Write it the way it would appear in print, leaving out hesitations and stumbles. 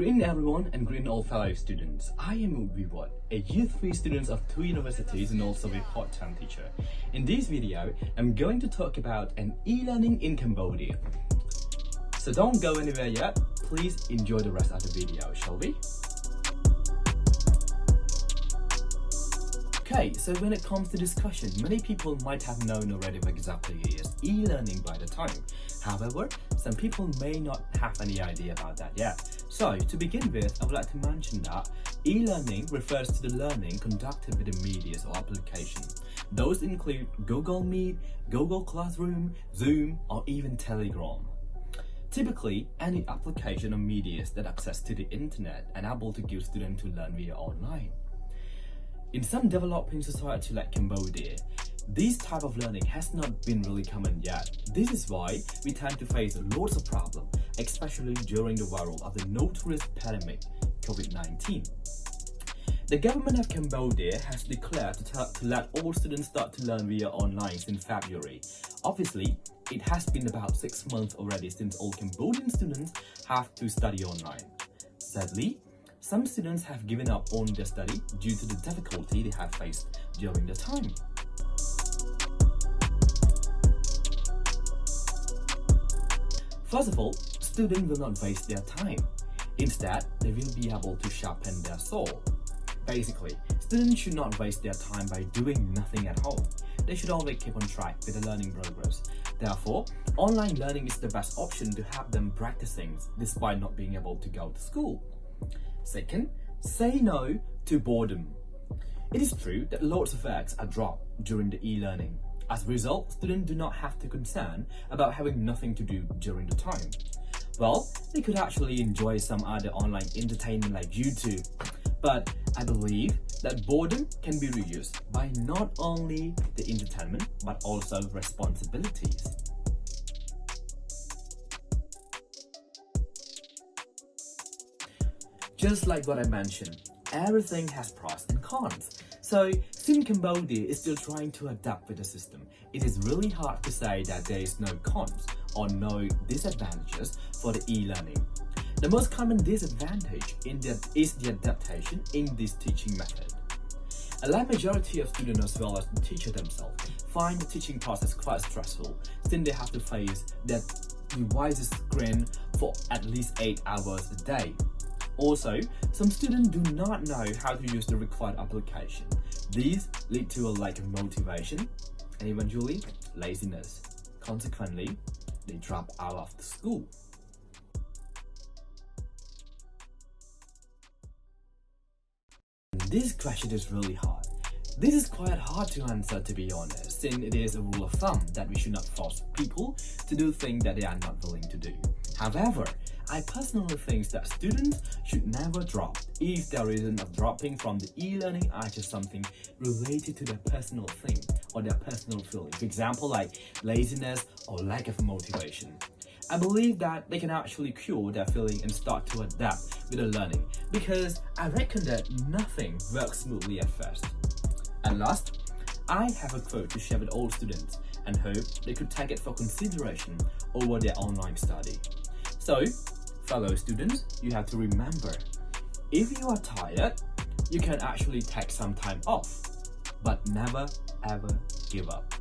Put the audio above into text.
Greeting everyone and greeting all fellow students. I am Vivot, a Year 3 student of 2 universities and also a part-time teacher. In this video, I'm going to talk about an e-learning in Cambodia. So don't go anywhere yet, please enjoy the rest of the video, shall we? Okay, so when it comes to discussion, many people might have known already what exactly is e-learning by the time. However, some people may not have any idea about that yet. So, to begin with, I would like to mention that e-learning refers to the learning conducted with the media or application. Those include Google Meet, Google Classroom, Zoom, or even Telegram. Typically, any application or media that access to the internet and able to give students to learn via online. In some developing society like Cambodia, this type of learning has not been really common yet. This is why we tend to face lots of problems, especially during the viral of the notorious pandemic, COVID-19. The government of Cambodia has declared to let all students start to learn via online since February. Obviously, it has been about 6 months already since all Cambodian students have to study online. Sadly, some students have given up on their study due to the difficulty they have faced during the time. First of all, students will not waste their time. Instead, they will be able to sharpen their soul. Basically, students should not waste their time by doing nothing at home. They should always keep on track with the learning progress. Therefore, online learning is the best option to have them practicing despite not being able to go to school. Second, say no to boredom. It is true that lots of eggs are dropped during the e-learning. As a result, students do not have to concern about having nothing to do during the time. Well, they could actually enjoy some other online entertainment like YouTube. But I believe that boredom can be reduced by not only the entertainment, but also responsibilities. Just like what I mentioned, everything has pros and cons. So, since Cambodia is still trying to adapt with the system, it is really hard to say that there is no cons or no disadvantages for the e-learning. The most common disadvantage is the adaptation in this teaching method. A large majority of students as well as the teacher themselves find the teaching process quite stressful since they have to face their device's screen for at least 8 hours a day. Also, some students do not know how to use the required application. These lead to a lack of motivation and eventually laziness. Consequently, they drop out of the school. This question is really hard. This is quite hard to answer, to be honest, since it is a rule of thumb that we should not force people to do things that they are not willing to do. However, I personally think that students should never drop if the reason of dropping from the e-learning are just something related to their personal thing or their personal feeling. For example, like laziness or lack of motivation. I believe that they can actually cure their feeling and start to adapt with the learning because I reckon that nothing works smoothly at first. At last, I have a quote to share with all students and hope they could take it for consideration over their online study. So, fellow students, you have to remember, if you are tired, you can actually take some time off, but never ever give up.